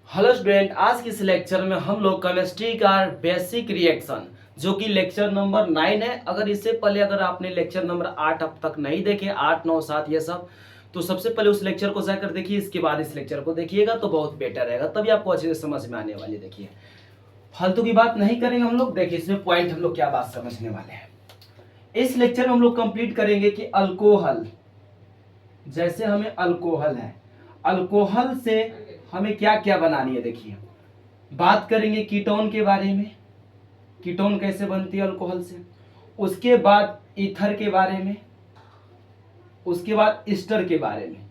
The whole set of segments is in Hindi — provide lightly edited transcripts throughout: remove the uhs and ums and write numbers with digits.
हेलो स्टूडेंट, आज के इस लेक्चर में हम लोग केमिस्ट्री का बेसिक रिएक्शन जो कि लेक्चर नंबर 9 है। अगर इससे पहले अगर आपने लेक्चर नंबर 8 अब तक नहीं देखे, 8 9 7 ये सब, तो सबसे पहले उस लेक्चर को जाकर देखिए, इसके बाद इस लेक्चर को देखिएगा तो बहुत बेटर रहेगा, तभी आपको अच्छे से समझ में आने वाली। देखिए, फालतू की बात नहीं करेंगे हम लोग। देखिए इसमें पॉइंट हम लोग क्या बात समझने वाले हैं। इस लेक्चर में हम लोग कंप्लीट करेंगे कि अल्कोहल, जैसे हमें अल्कोहल है, अल्कोहल से हमें क्या क्या बनानी है। देखिए, बात करेंगे कीटोन के बारे में, कीटोन कैसे बनती है अल्कोहल से। उसके बाद ईथर के बारे में, उसके बाद ईस्टर के बारे में,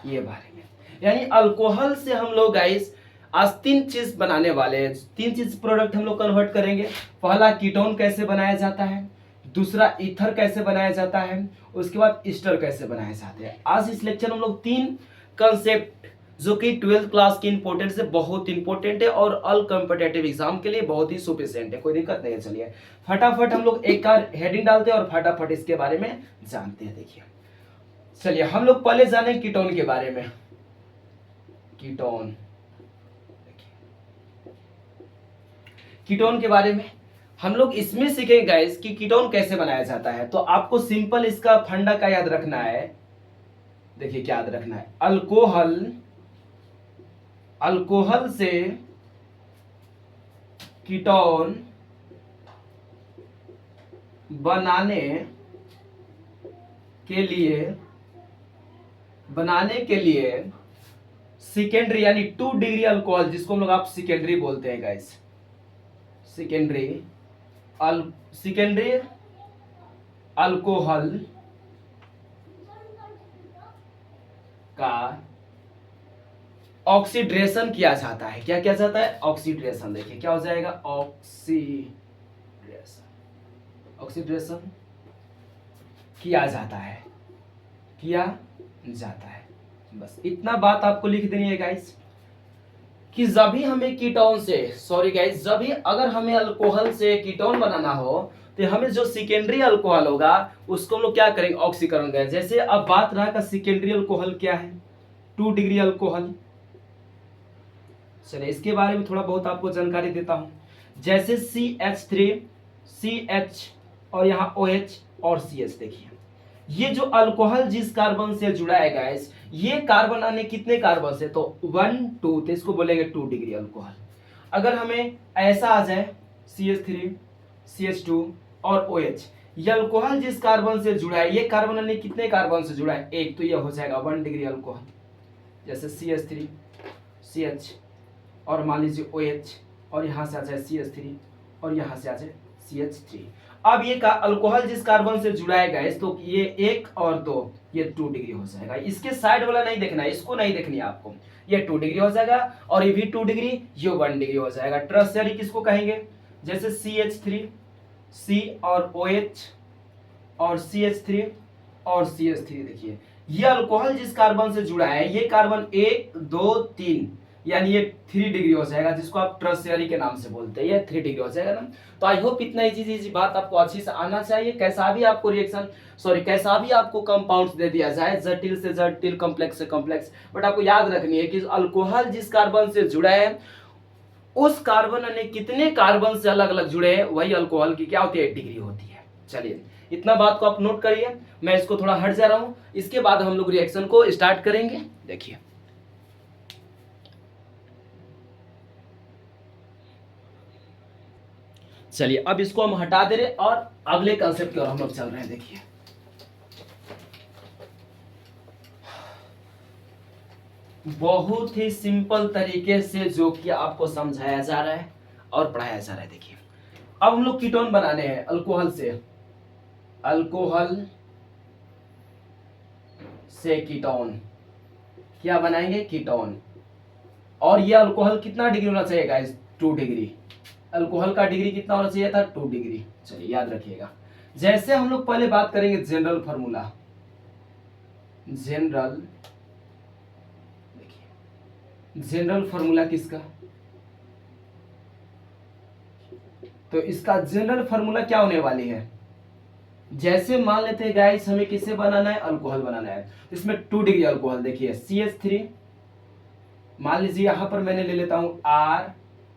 ये बारे में। यानी अल्कोहल से हम लोग गाइस आज 3 चीज बनाने वाले हैं। 3 चीज प्रोडक्ट हम लोग कन्वर्ट करेंगे। पहला कीटोन कैसे बनाया जाता है, दूसरा ईथर कैसे बनाया जाता है, उसके बाद ईस्टर कैसे बनाए जाते हैं। आज इस लेक्चर में हम लोग 3 कंसेप्ट जो कि 12th क्लास की इंपॉर्टेंट से बहुत इंपॉर्टेंट है और ऑल कॉम्पिटेटिव एग्जाम के लिए बहुत ही सुफिशिएंट है, कोई दिक्कत नहीं है। चलिए फटाफट हम लोग एक कार हेडिंग डालते हैं और फटाफट इसके बारे में जानते हैं। देखिए चलिए हम लोग पहले जाने कीटोन के बारे में। कीटोन, कीटोन के बारे में हम लोग इसमें सीखेंगे गाइस कि कीटोन कैसे बनाया जाता है। तो आपको सिंपल इसका फंडा का याद रखना है। देखिए क्या याद रखना है, अल्कोहल, अल्कोहल से कीटोन बनाने के लिए सेकेंडरी यानी 2 डिग्री अल्कोहल, जिसको हम लोग आप सेकेंडरी बोलते हैं गाइस, सेकेंडरी अल्कोहल का ऑक्सीड्रेशन किया जाता है। क्या किया जाता है? ऑक्सीड्रेशन। देखिए क्या हो जाएगा, ऑक्सीड्रेशन किया जाता है, बस इतना बात आपको लिख देनी है गाइस कि जब भी हमें कीटोन से, सॉरी गाइस, जब भी अगर हमें अल्कोहल से कीटोन बनाना हो तो हमें जो सेकेंडरी अल्कोहल होगा उसको हम लोग क्या करेंगे, ऑक्सीकरण करेंगे। जैसे अब बात रहा का सेकेंडरी अल्कोहल क्या है, 2 डिग्री अल्कोहल। चलिए इसके बारे में थोड़ा बहुत आपको जानकारी देता हूं। जैसे CH3, CH और यहाँ OH और CH। देखिए ये जो अल्कोहल जिस कार्बन से जुड़ा है गाइस, ये कार्बन अन्य कितने कार्बन से, तो 1 2, तो इसको बोलेंगे 2 डिग्री अल्कोहल। अगर हमें ऐसा आ जाए CH3, CH2 और OH, ये अल्कोहल जिस कार्बन से जुड़ा है, ये कार्बन अन्य कितने कार्बन से जुड़ा है, एक, तो ये हो जाएगा 1 डिग्री अल्कोहल। जैसे CH3, CH और मान लीजिए OH और यहाँ से आ जाए CH3 और यहाँ से आ जाए CH3। अब ये अल्कोहल जिस कार्बन से जुड़ा है गाइस, तो ये 1 और 2, ये 2 डिग्री हो जाएगा। इसके साइड वाला नहीं देखना है, इसको नहीं देखनी है आपको। ये 2 डिग्री हो जाएगा और ये भी 2 डिग्री, ये 1 डिग्री हो जाएगा। ट्रशरी किसको कहेंगे, जैसे CH3, C और OH और CH3 और CH3। देखिए ये अल्कोहल जिस कार्बन से जुड़ा है, ये कार्बन 1 2 3, यानी ये 3 डिग्री हो जाएगा, जिसको आप ट्रशरी के नाम से बोलते हैं। ये 3 डिग्री हो जाएगा ना। तो आई होप इतना इजी बात आपको अच्छी से आना चाहिए। कैसा भी आपको रिएक्शन, सॉरी कैसा भी आपको कंपाउंड्स दे दिया जाए, जटिल से जटिल, कॉम्प्लेक्स से कॉम्प्लेक्स, बट आपको याद रखनी है कि अल्कोहल जिस कार्बन से जुड़ा है, उस कार्बन ने कितने कार्बन से अलग अलग जुड़े हैं, वही अल्कोहल की क्या होती है, 1 डिग्री होती है। चलिए इतना बात को आप नोट करिए, मैं इसको थोड़ा हट जा रहा हूं, इसके बाद हम लोग रिएक्शन को स्टार्ट करेंगे। देखिए चलिए अब इसको हम हटा दे रहे और अगले कंसेप्ट की ओर हम लोग चल रहे हैं। देखिए बहुत ही सिंपल तरीके से जो कि आपको समझाया जा रहा है और पढ़ाया जा रहा है। देखिए अब हम लोग कीटोन बनाने हैं अल्कोहल से, अल्कोहल से कीटोन क्या बनाएंगे, कीटोन। और ये अल्कोहल कितना डिग्री होना चाहिए गाइस, 2 डिग्री। अल्कोहल का डिग्री कितना होना चाहिए था, 2 डिग्री। चलिए याद रखिएगा। जैसे हम लोग पहले बात करेंगे जनरल फार्मूला, जनरल, देखिए जनरल फार्मूला किसका, तो इसका जनरल फार्मूला क्या होने वाली है, जैसे मान लेते हैं गाइस हमें किसे बनाना है, अल्कोहल बनाना है। इसमें 2 डिग्री अल्कोहल, देखिए CH3 मान लीजिए यहाँ पर मैंने ले लेता हूँ R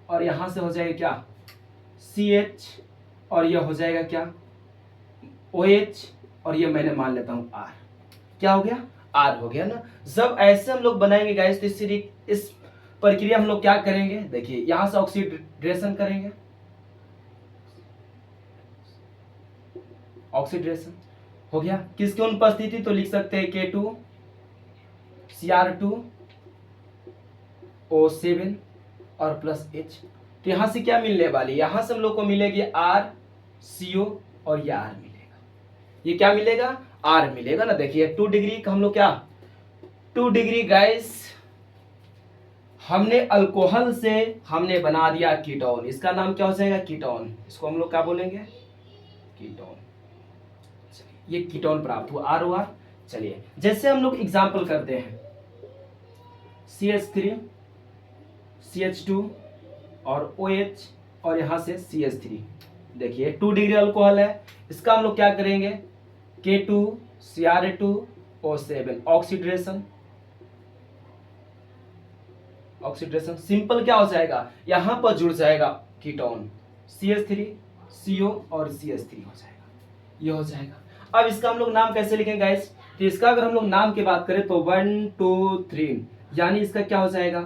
और यहाँ से हो जाएगा क्या CH और यह हो जाएगा क्या OH और ये मैंने मान लेता हूँ R। क्या हो गया R हो गया ना। जब ऐसे हम लोग बनाएंगे गाइस तो इस प्रक्रिया हम लोग क्या करेंगे, देखिए यहाँ से ऑक्सीडेशन करेंगे, ऑक्सीडेशन हो गया किसकी अनुपस्थिति, तो लिख सकते हैं K2Cr2O7 और प्लस H। तो यहाँ से क्या मिलने वाली, यहाँ से हम लोग को मिलेगी RCO और ये R मिलेगा, ये क्या मिलेगा R मिलेगा ना। देखिए 2 डिग्री का हम लोग क्या 2 डिग्री गाइस हमने अल्कोहल से हमने बना दिया कीटोन, इसका नाम क्या हो जाएगा कीटोन, इसको हम लोग क्या बोलेंगे कीटोन। ये कीटोन प्राप्त हुआ ROR। चलिए जैसे हम लोग एग्जांपल करते हैं CH3 CH2 और OH और यहाँ से CH3। देखिए 2 डिग्री अल्कोहल है, इसका हम लोग क्या करेंगे K2Cr2O7 ऑक्सीडेशन, ऑक्सीडेशन सिंपल क्या हो जाएगा, यहाँ पर जुड़ जाएगा कीटोन CH3CO और CH3 हो जाएगा, ये हो जाएगा। अब इसका हम लोग नाम कैसे लिखेंगे गाइस, तो इसका अगर हम लोग नाम की बात करें तो 1 2 3 यानी इसका क्या हो जाएगा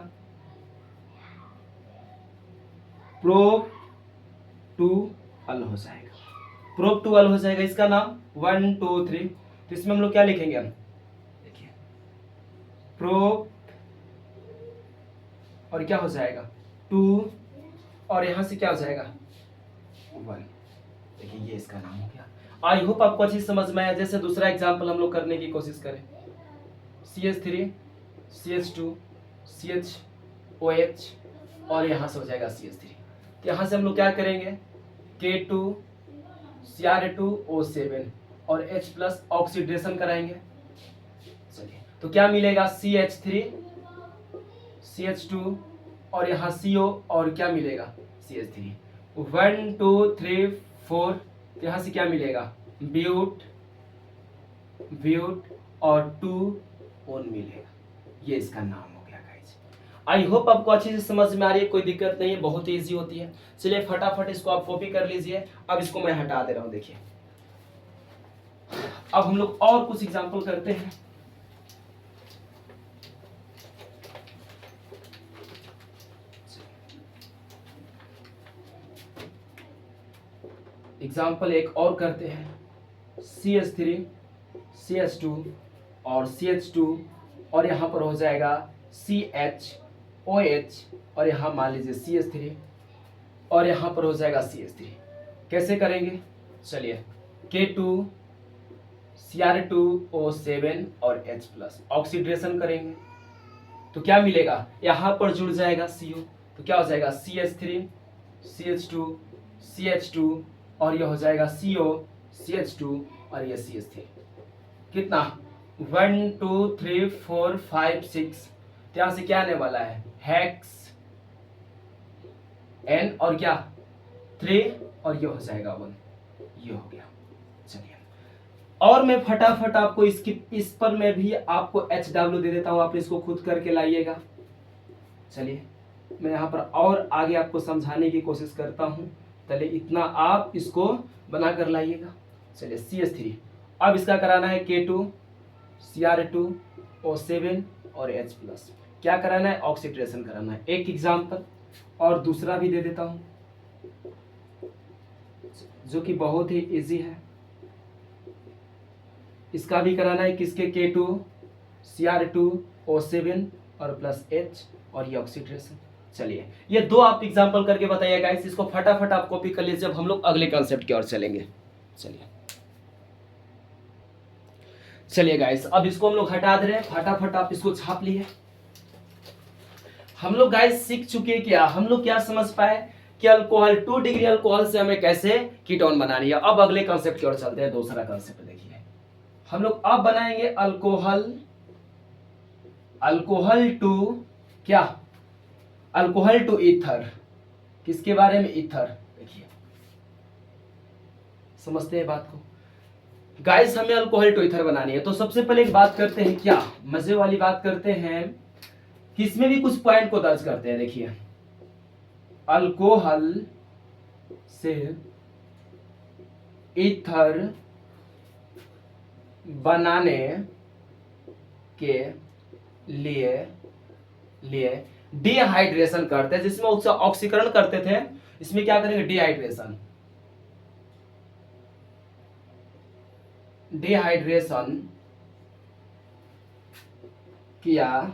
प्रोप-2-अल हो जाएगा, प्रोप-2-अल हो जाएगा इसका नाम 1 2 3। तो इसमें हम लोग क्या लिखेंगे, हम देखिए प्रोप और क्या हो जाएगा 2 और यहां से क्या हो जाएगा 1। देखिए ये इसका नाम हो गया। आई होप आपको अच्छी समझ में आया। जैसे दूसरा एग्जांपल हम लोग करने की कोशिश करें CH3 CH2 CHOH और यहां से हो जाएगा CH3। यहां से हम लोग क्या करेंगे K2Cr2O7 और H प्लस ऑक्सीडेशन कराएंगे। चलिए तो क्या मिलेगा CH3 CH2 और यहाँ CO और क्या मिलेगा CH3 1 2 3 4। यहाँ से क्या मिलेगा ब्यूट और 2 ओन मिलेगा, ये इसका नाम हो गया गाइस। आई होप आपको अच्छे से समझ में आ रही है, कोई दिक्कत नहीं है, बहुत ही इजी होती है। चलिए फटाफट इसको आप कॉपी कर लीजिए। अब इसको मैं हटा दे रहा हूं। देखिए अब हम लोग और कुछ एग्जांपल करते हैं। एग्जाम्पल एक और करते हैं CH3 CH2 और CH2 और यहाँ पर हो जाएगा CHOH और यहाँ मान लीजिए CH3 और यहाँ पर हो जाएगा CH3। कैसे करेंगे, चलिए K2Cr2O7 और H प्लस ऑक्सीडेशन करेंगे तो क्या मिलेगा, यहाँ पर जुड़ जाएगा CO तो क्या हो जाएगा CH3 CH2 CH2 और यह हो जाएगा CO CH2 और यह CH3। कितना 1 2 3 4 5 6। यहाँ से क्या आने वाला है हेक्स N और क्या 3 और ये हो जाएगा 1, ये हो गया। चलिए और मैं फटाफट आपको इस पर मैं भी आपको HW दे देता हूँ, आप इसको खुद करके लाइएगा। चलिए मैं यहाँ पर और आगे आपको समझाने की कोशिश करता हूँ, चलिए इतना आप इसको बनाकर लाइएगा। चलिए CH3 अब इसका कराना है K2Cr2O7 और H प्लस क्या कराना है ऑक्सीडेशन कराना है। एक एग्जाम्पल और दूसरा भी दे देता हूं जो कि बहुत ही इजी है। इसका भी कराना है किसके K2Cr2O7 और प्लस H और ये ऑक्सीडेशन। चलिए ये दो आप एग्जांपल करके बताइए गाइस, इसको फटाफट आप कॉपी कर लीजिए। जब हम लोग अगले कॉन्सेप्ट की ओर चलेंगे। चलिए गाइस अब इसको हम लोग हटा दे रहे हैं, फटाफट आप इसको छाप लिए। हम लोग गाइस सीख चुके क्या, हम लोग क्या समझ पाए कि अल्कोहल 2 डिग्री अल्कोहल से हमें कैसे कीटोन बनानी है। अब अगले कॉन्सेप्ट की ओर चलते हैं। दूसरा कॉन्सेप्ट देखिए, हम लोग अब बनाएंगे अल्कोहल टू क्या, अल्कोहल टू ईथर। किसके बारे में, ईथर। देखिए समझते हैं बात को गाइस, हमें अल्कोहल टू ईथर बनानी है। तो सबसे पहले एक बात करते हैं, क्या मजे वाली बात करते हैं कि इसमें भी कुछ पॉइंट को दर्ज करते हैं। देखिए, अल्कोहल से ईथर बनाने के लिए डिहाइड्रेशन करते हैं, जिसमें उसका ऑक्सीकरण करते थे। इसमें क्या करेंगे, डिहाइड्रेशन किया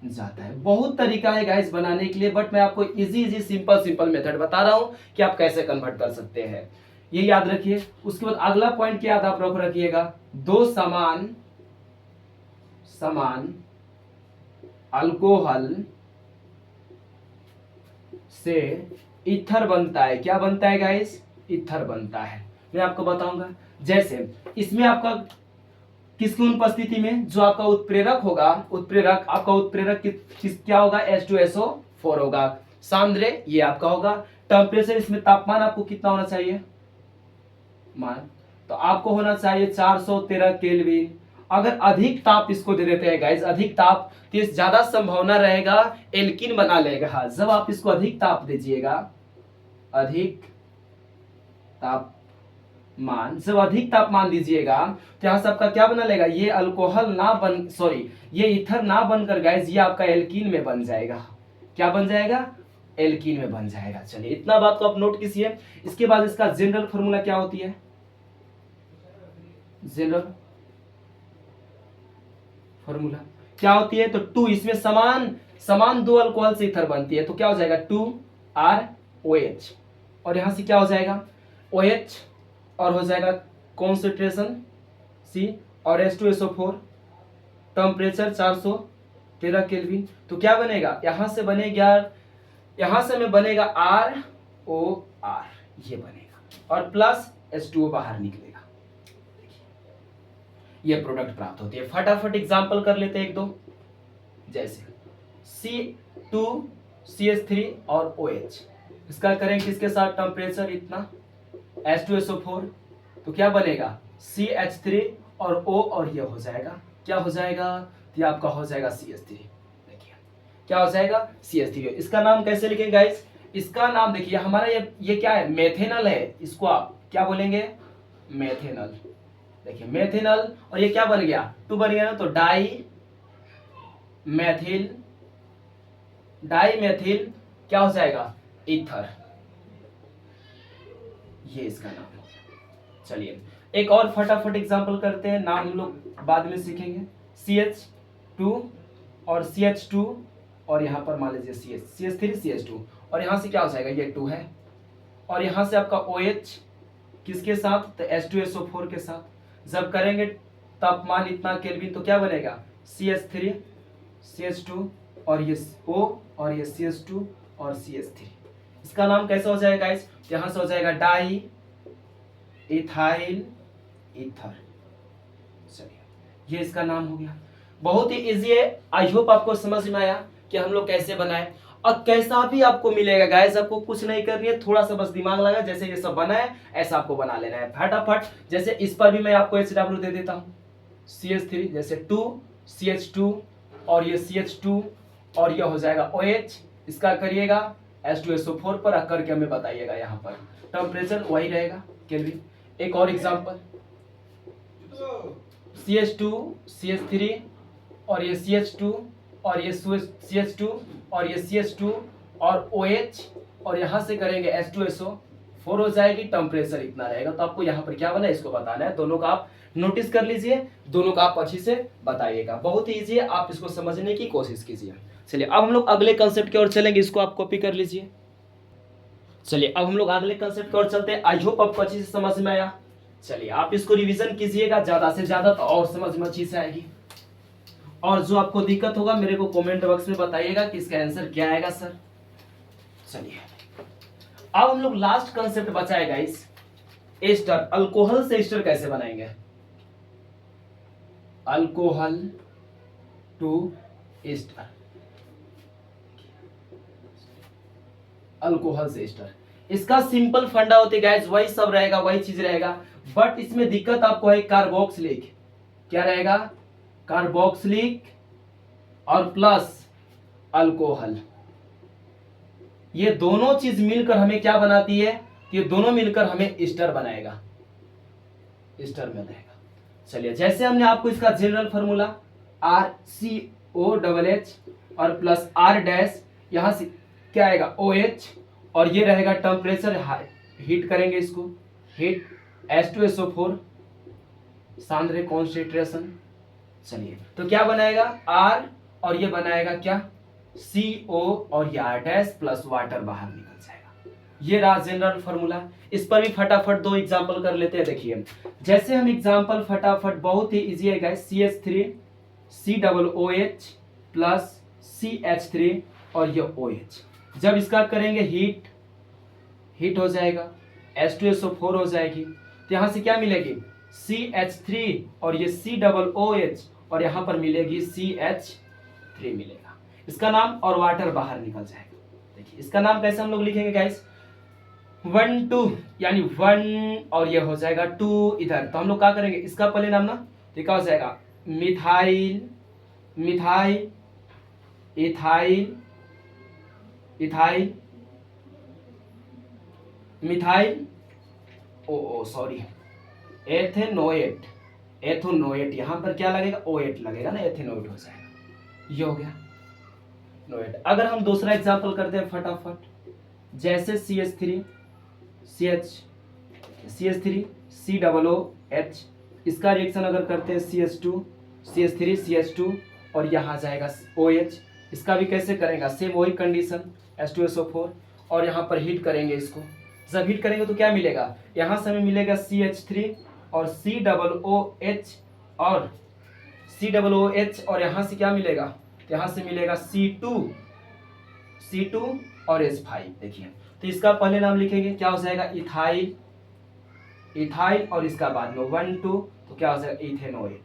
जाता है। बहुत तरीका है गाइस बनाने के लिए, बट मैं आपको इजी सिंपल मेथड बता रहा हूं कि आप कैसे कन्वर्ट कर सकते हैं, ये याद रखिए। उसके बाद अगला पॉइंट क्या याद आप रखिएगा, दो समान अल्कोहल से ईथर बनता है। क्या बनता है गाइस, ईथर बनता है। मैं आपको बताऊंगा। जैसे इसमें आपका किसकी उपस्थिति में, जो आपका उत्प्रेरक होगा, आपका उत्प्रेरक क्या होगा, H2SO4 होगा। सांद्र ये आपका होगा। टेम्परेचर, इसमें तापमान आपको कितना होना चाहिए, मान तो आपको होना चाहिए 413 केल्विन। अगर अधिक ताप इसको दे देते हैं गाइस, अधिक ताप, तो ज्यादा संभावना रहेगा एल्किन बना लेगा। जब आप इसको अधिक ताप दीजिएगा, अधिक तापमान दीजिएगा, तो यहां से आपका क्या बना लेगा, ये अल्कोहल ये ईथर ना बनकर गाइस ये आपका एल्कीन में बन जाएगा। क्या बन जाएगा, एल्कीन में बन जाएगा। चलिए, इतना बात को आप नोट कीजिए। इसके बाद इसका जनरल फॉर्मूला क्या होती है, जनरल फॉर्मूला क्या होती है, तो 2, इसमें समान दो अल्कोहल से ईथर बनती है, तो क्या हो जाएगा 2ROH, और यहां से क्या हो जाएगा OH, और हो जाएगा कॉन्सेंट्रेशन C, और H2SO4, टेम्परेचर 413 केल्विन। तो क्या बनेगा, यहां से में बनेगा ROR, ये बनेगा, और प्लस H2O बाहर निकलेगा। ये प्रोडक्ट प्राप्त होती है। फटाफट एग्जांपल कर लेते हैं एक दो। जैसे C2CH3 और OH, इसका करें किसके साथ, टेम्परेचर इतना, H2SO4, तो क्या बनेगा CH3 और O, और ये हो जाएगा, क्या हो जाएगा, तो आपका हो जाएगा CH3। देखिए क्या हो जाएगा, CH3। इसका नाम कैसे लिखेंगे गाइस, इसका नाम देखिए हमारा ये क्या है, मेथेनल है। इसको आप क्या बोलेंगे, मेथेनल। देखिए मेथेनल, और ये क्या बन गया, 2 बन गया ना, तो डाई मेथिल क्या हो जाएगा, ईथर। ये इसका नाम हो गया। चलिए एक और फटाफट एग्जांपल करते हैं, नाम हम लोग बाद में सीखेंगे। CH2 और CH2, और यहां पर मान लीजिए CH3 CH2, और यहां से क्या हो जाएगा, ये 2 है, और यहां से आपका OH किसके साथ, तो H2SO4 के साथ। जब करेंगे तापमान इतना केल्विन, तो क्या बनेगा CH3 CH2, और ये O, और ये CH2 और CH3। इसका नाम कैसा हो जाएगा गाइस, यहां से हो जाएगा डाई इथाइल ईथर। चलिए ये इसका नाम हो गया। बहुत ही इजी है। आई होप आपको समझ में आया कि हम लोग कैसे बनाए, और कैसा भी आपको मिलेगा गाइस, आपको कुछ नहीं करनी है, थोड़ा सा बस दिमाग लगा, जैसे ये सब बना है ऐसा आपको बना लेना है फटाफट। जैसे इस पर भी मैं आपको HW दे देता हूं, CH3, जैसे 2 CH2, और ये CH2, और ये हो जाएगा OH। इसका करिएगा H2SO4 पर करके हमें बताइएगा, यहाँ पर टेम्परेचर वही रहेगा केल्विन। एक और एग्जांपल, CH2 CH3, और ये CH2, और ये CH2, और ये CH2, और OH, और यहां से करेंगे H2SO4 हो जाएगी, टेम्परेचर इतना रहेगा। तो आपको यहाँ पर क्या बना है, इसको बताना है। दोनों का आप नोटिस कर लीजिए, दोनों का आप अच्छी से बताइएगा। बहुत ही ईजी है, आप इसको समझने की कोशिश कीजिए। चलिए अब हम लोग अगले कंसेप्ट की ओर चलेंगे, इसको आप कॉपी कर लीजिए। चलिए अब हम लोग अगले कंसेप्ट की ओर चलते हैं। आई होप आपको अच्छी से समझ में आया। चलिए आप इसको रिवीजन कीजिएगा ज्यादा से ज्यादा, तो और समझ में अच्छी से आएगी। और जो आपको दिक्कत होगा मेरे को कमेंट बॉक्स में बताइएगा कि इसका आंसर क्या आएगा सर। चलिए अब हम लोग लास्ट कंसेप्ट बचाए गाइस, एस्टर। अल्कोहल से एस्टर कैसे बनाएंगे, अल्कोहल टू एस्टर, अल्कोहल से एस्टर। इसका सिंपल फंडा होते है गाइस, वही सब रहेगा, वही चीज रहेगा, बट इसमें दिक्कत आपको है कार्बोक्सिलिक। क्या रहेगा, कार्बोक्सिलिक और प्लस अल्कोहल, ये दोनों चीज मिलकर हमें क्या बनाती है, ये दोनों मिलकर हमें ईस्टर बनाएगा, ईस्टर में रहेगा। चलिए जैसे हमने आपको इसका जनरल फॉर्मूला RCOH और प्लस R डैश, यहां से क्या आएगा OH, और ये रहेगा टेम्परेचर, हीट करेंगे इसको, हीट H2SO4 सांद्र कॉन्सेंट्रेशन। चलिए तो क्या बनाएगा R, और ये बनाएगा क्या CO, और ये R डैश प्लस वाटर बाहर निकल जाएगा। ये रहा जनरल फॉर्मूला। इस पर भी फटाफट दो एग्जांपल कर लेते हैं। देखिए जैसे हम एग्जांपल फटाफट, बहुत ही इजी है guys, CH3 COOH plus CH3 और ये OH, जब इसका करेंगे हीट हो जाएगा, H2SO4 हो जाएगी, तो यहाँ से क्या मिलेगी CH3 और ये COOH, और यहाँ पर मिलेगी CH3 मिलेगा, इसका नाम, और वाटर बाहर निकल जाएगा। देखिए इसका नाम कैसे हम लोग लिखेंगे गाइस, 1 2 यानी 1 और ये हो जाएगा 2 इधर, तो हम लोग क्या करेंगे इसका पहले नाम ना, तो क्या हो जाएगा methyl, methyl ethyl, ethyl methyl sorry ethanoate, ethanoate, यहाँ पर क्या लगेगा OH लगेगा ना, एथेनोएट हो जाएगा, ये हो गया नोएट। अगर हम दूसरा एग्जांपल करते हैं फटाफट, जैसे CH3 COOH, इसका रिएक्शन अगर करते हैं CH3 CH2 और यहाँ जाएगा OH, इसका भी कैसे करेंगे, सेम वही कंडीशन H2SO4, और यहाँ पर हीट करेंगे इसको, जब हीट करेंगे तो क्या मिलेगा, यहाँ से हमें मिलेगा CH3 और COOH और यहाँ से क्या मिलेगा, तो यहाँ से मिलेगा C2 और H5। देखिए तो इसका पहले नाम लिखेंगे, क्या हो जाएगा इथाइल, इथाइल, और इसका बाद में 1 2, तो क्या हो जाएगा इथेनोएट।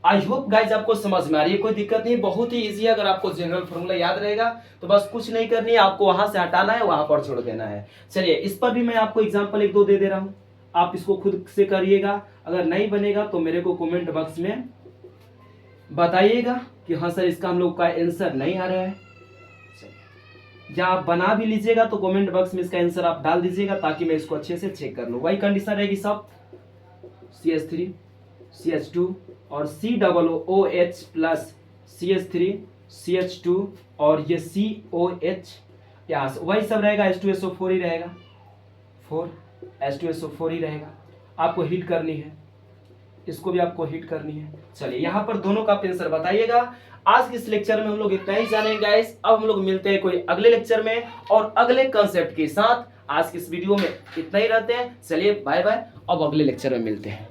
आई होप गाइज आपको समझ में आ रही है, कोई दिक्कत नहीं, बहुत ही इजी है। अगर आपको जनरल फॉर्मूला याद रहेगा तो बस कुछ नहीं करनी है, आपको वहां से हटाना है, वहां पर छोड़ देना है। चलिए इस पर भी मैं आपको एग्जांपल 1 2 दे रहा हूं, आप इसको खुद से करिएगा। अगर नहीं बनेगा तो मेरे को कमेंट बॉक्स में बताइएगा कि हाँ सर इसका हम लोग का आंसर नहीं आ रहा है, या आप बना भी लीजिएगा तो कमेंट बॉक्स में इसका आंसर आप डाल दीजिएगा, ताकि मैं इसको अच्छे से चेक कर लूँ। वही कंडीशन रहेगी सब, CH3 CH2 और COOH प्लस CH3 CH2 और ये COH, यहाँ वही सब रहेगा, H2SO4 ही रहेगा, 4 H2SO4 ही रहेगा। आपको हीट करनी है, इसको भी आपको हीट करनी है। चलिए यहाँ पर दोनों का आंसर बताइएगा। आज के इस लेक्चर में हम लोग इतना ही जानेंगे गाइस। अब हम लोग मिलते हैं कोई अगले लेक्चर में और अगले कंसेप्ट के साथ। आज के इस वीडियो में इतना ही रहते हैं। चलिए बाय बाय, अब अगले लेक्चर में मिलते हैं।